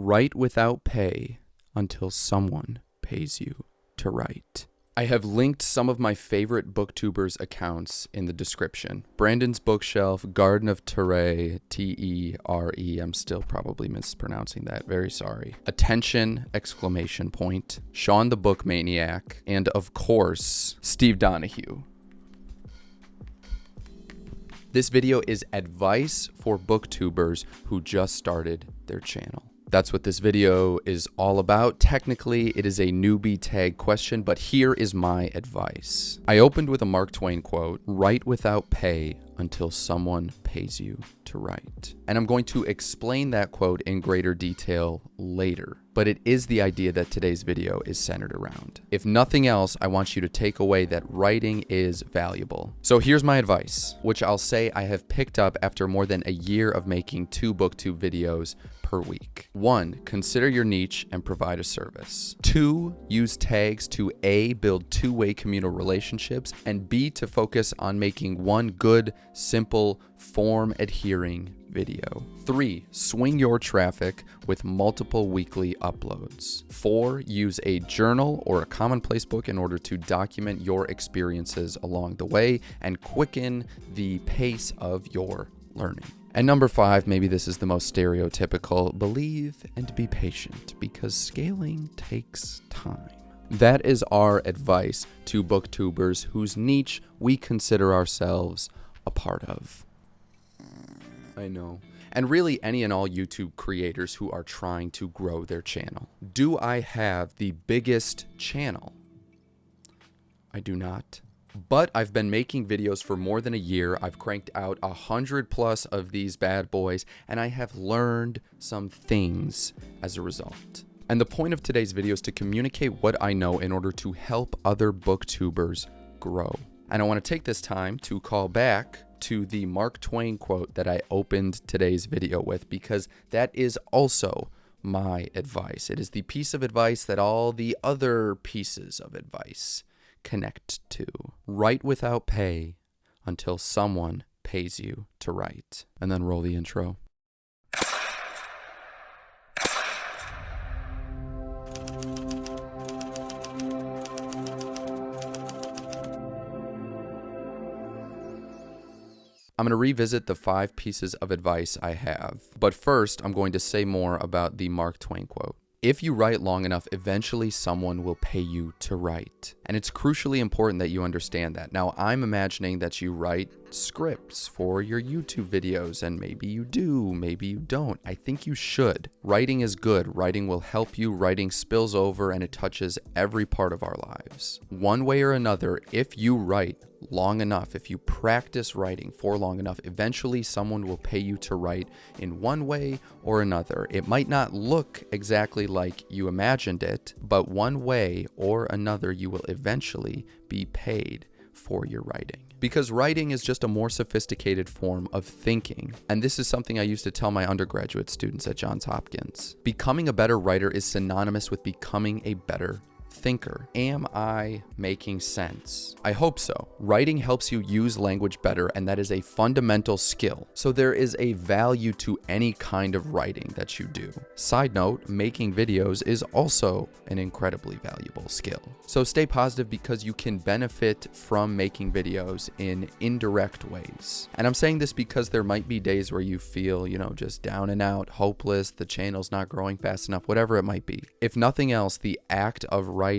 Write without pay until someone pays you to write. I have linked some of my favorite Booktubers accounts in the description. Brandon's Bookshelf, Garden of Tere, T-E-R-E, I'm still probably mispronouncing that, very sorry. Attention, exclamation point, Sean the Book Maniac, and of course, Steve Donahue. This video is advice for booktubers who just started their channel. That's what this video is all about. Technically, it is a newbie tag question, but here is my advice. I opened with a Mark Twain quote, "Write without pay until someone pays you to write." And I'm going to explain that quote in greater detail later, but it is the idea that today's video is centered around. If nothing else, I want you to take away that writing is valuable. So here's my advice, which I'll say I have picked up after more than a year of making 2 Booktube videos per week. 1, consider your niche and provide a service. 2, use tags to A, build two-way communal relationships, and B, to focus on making one good, simple, form-adhering video. 3, swing your traffic with multiple weekly uploads. 4, use a journal or a commonplace book in order to document your experiences along the way and quicken the pace of your learning. And number 5, maybe this is the most stereotypical, believe and be patient because scaling takes time. That is our advice to booktubers whose niche we consider ourselves a part of. I know. And really any and all YouTube creators who are trying to grow their channel. Do I have the biggest channel? I do not. But I've been making videos for more than a year. I've cranked out 100+ of these bad boys, and I have learned some things as a result. And the point of today's video is to communicate what I know in order to help other booktubers grow. And I want to take this time to call back to the Mark Twain quote that I opened today's video with, because that is also my advice. It is the piece of advice that all the other pieces of advice connect to. Write without pay until someone pays you to write. And then roll the intro. I'm going to revisit the 5 pieces of advice I have. But first, I'm going to say more about the Mark Twain quote. If you write long enough, eventually someone will pay you to write. And it's crucially important that you understand that. Now, I'm imagining that you write scripts for your YouTube videos, and maybe you do, maybe you don't. I think you should. Writing is good. Writing will help you. Writing spills over and it touches every part of our lives. One way or another, if you write long enough, if you practice writing for long enough, eventually someone will pay you to write in one way or another. It might not look exactly like you imagined it, but one way or another you will eventually be paid for your writing. Because writing is just a more sophisticated form of thinking. And this is something I used to tell my undergraduate students at Johns Hopkins. Becoming a better writer is synonymous with becoming a better thinker. Am I making sense? I hope so. Writing helps you use language better, and that is a fundamental skill. So there is a value to any kind of writing that you do. Side note, making videos is also an incredibly valuable skill. So stay positive because you can benefit from making videos in indirect ways. And I'm saying this because there might be days where you feel, just down and out, hopeless, the channel's not growing fast enough, whatever it might be. If nothing else, the act of writing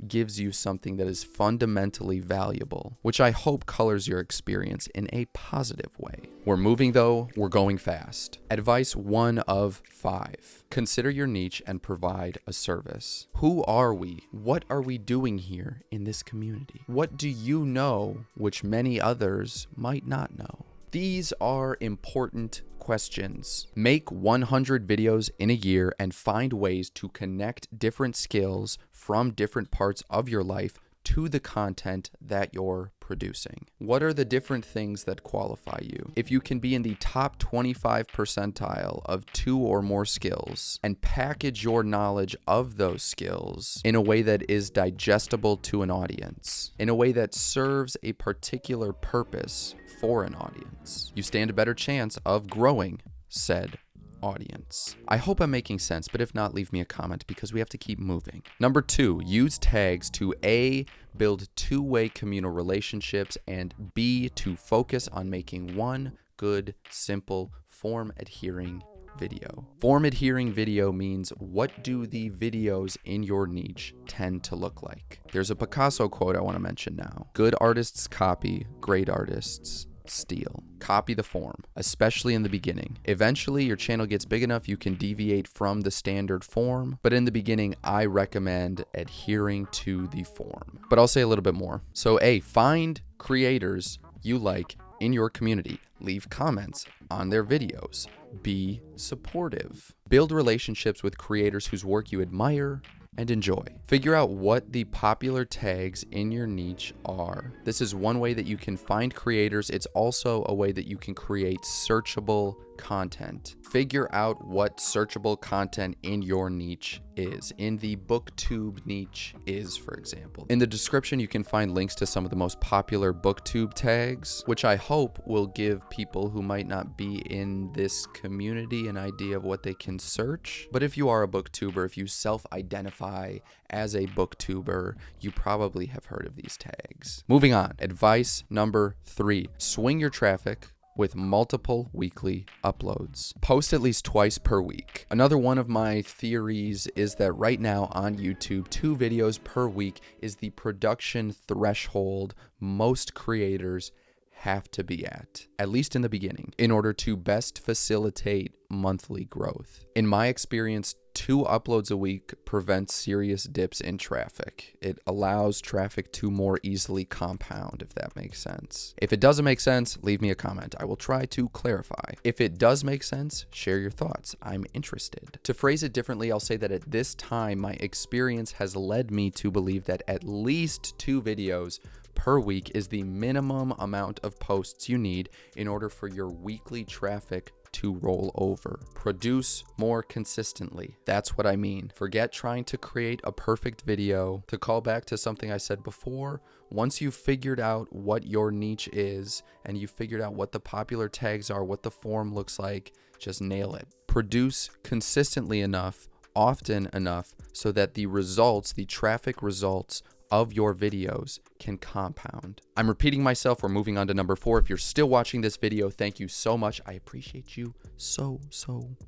gives you something that is fundamentally valuable, which I hope colors your experience in a positive way. We're moving though, we're going fast. Advice 1 of 5. Consider your niche and provide a service. Who are we? What are we doing here in this community? What do you know which many others might not know? These are important questions. Make 100 videos in a year and find ways to connect different skills from different parts of your life to the content that you're producing. What are the different things that qualify you? If you can be in the top 25 percentile of 2 or more skills and package your knowledge of those skills in a way that is digestible to an audience, in a way that serves a particular purpose for an audience, you stand a better chance of growing said audience. I hope I'm making sense, but if not, leave me a comment because we have to keep moving. Number 2, use tags to A, build two-way communal relationships, and B, to focus on making one good, simple, form-adhering video. Form-adhering video means what do the videos in your niche tend to look like? There's a Picasso quote I want to mention now. Good artists copy, great artists steal. Copy the form, especially in the beginning. Eventually, your channel gets big enough you can deviate from the standard form, but in the beginning, I recommend adhering to the form. But I'll say a little bit more. So A, find creators you like in your community. Leave comments on their videos. Be supportive. Build relationships with creators whose work you admire and enjoy. Figure out what the popular tags in your niche are. This is one way that you can find creators. It's also a way that you can create searchable content. Figure out what searchable content in your niche is. In the Booktube niche is, for example. In the description, you can find links to some of the most popular Booktube tags, which I hope will give people who might not be in this community an idea of what they can search. But if you are a booktuber, if you self-identify as a booktuber, you probably have heard of these tags. Moving on, advice number 3, swing your traffic with multiple weekly uploads. Post at least twice per week. Another one of my theories is that right now on YouTube, 2 videos per week is the production threshold most creators have to be at least in the beginning, in order to best facilitate monthly growth. In my experience, 2 uploads a week prevents serious dips in traffic. It allows traffic to more easily compound, if that makes sense. If it doesn't make sense, leave me a comment. I will try to clarify. If it does make sense, share your thoughts. I'm interested. To phrase it differently, I'll say that at this time, my experience has led me to believe that at least 2 videos per week is the minimum amount of posts you need in order for your weekly traffic to roll over. Produce more consistently. That's what I mean. Forget trying to create a perfect video. To call back to something I said before, once you've figured out what your niche is and you've figured out what the popular tags are, what the form looks like, just nail it. Produce consistently enough, often enough, so that the results, the traffic results of your videos can compound. I'm repeating myself. We're moving on to number 4. If you're still watching this video, thank you so much. I appreciate you so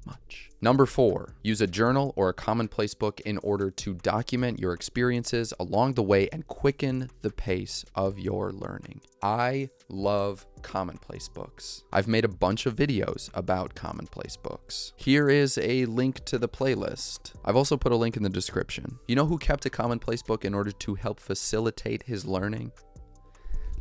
much. Number 4, use a journal or a commonplace book in order to document your experiences along the way and quicken the pace of your learning. I love commonplace books. I've made a bunch of videos about commonplace books. Here is a link to the playlist. I've also put a link in the description. You know who kept a commonplace book in order to help facilitate his learning?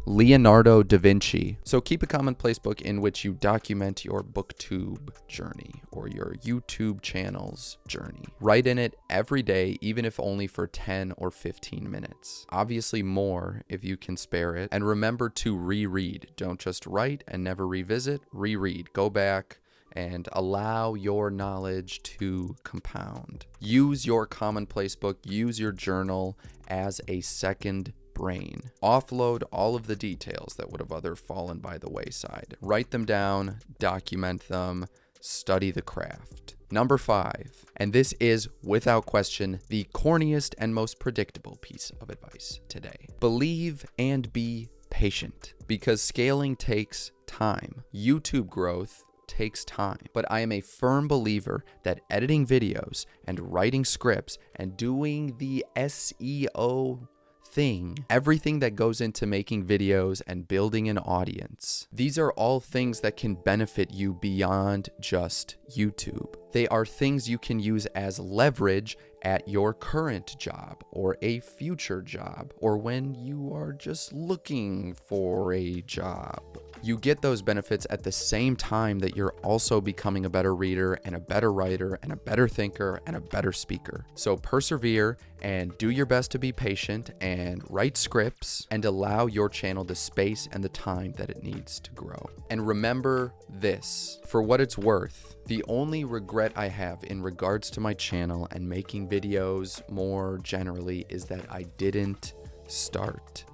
Leonardo da Vinci. So keep a commonplace book in which you document your booktube journey or your YouTube channel's journey. Write in it every day, even if only for 10 or 15 minutes. Obviously more if you can spare it. And remember to reread. Don't just write and never revisit. Reread. Go back and allow your knowledge to compound. Use your commonplace book, use your journal as a second brain. Offload all of the details that would have other fallen by the wayside. Write them down, document them, study the craft. Number 5, and this is without question the corniest and most predictable piece of advice today. Believe and be patient, because scaling takes time. YouTube growth takes time, but I am a firm believer that editing videos and writing scripts and doing the SEO thing, everything that goes into making videos and building an audience, these are all things that can benefit you beyond just YouTube. They are things you can use as leverage at your current job or a future job or when you are just looking for a job. You get those benefits at the same time that you're also becoming a better reader and a better writer and a better thinker and a better speaker. So persevere and do your best to be patient and write scripts and allow your channel the space and the time that it needs to grow. And remember this, for what it's worth, the only regret I have in regards to my channel and making videos more generally is that I didn't start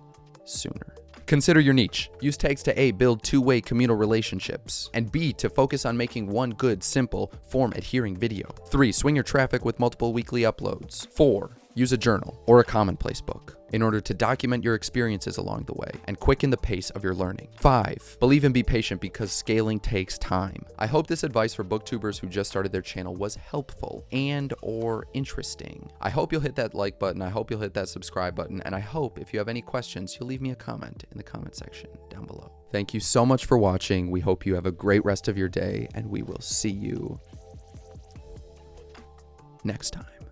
sooner. Consider your niche. Use tags to A, build two-way communal relationships, and B, to focus on making one good, simple, form-adhering video. 3, swing your traffic with multiple weekly uploads. 4, use a journal or a commonplace book in order to document your experiences along the way and quicken the pace of your learning. 5, believe and be patient because scaling takes time. I hope this advice for booktubers who just started their channel was helpful and or interesting. I hope you'll hit that like button, I hope you'll hit that subscribe button, and I hope if you have any questions, you'll leave me a comment in the comment section down below. Thank you so much for watching. We hope you have a great rest of your day, and we will see you next time.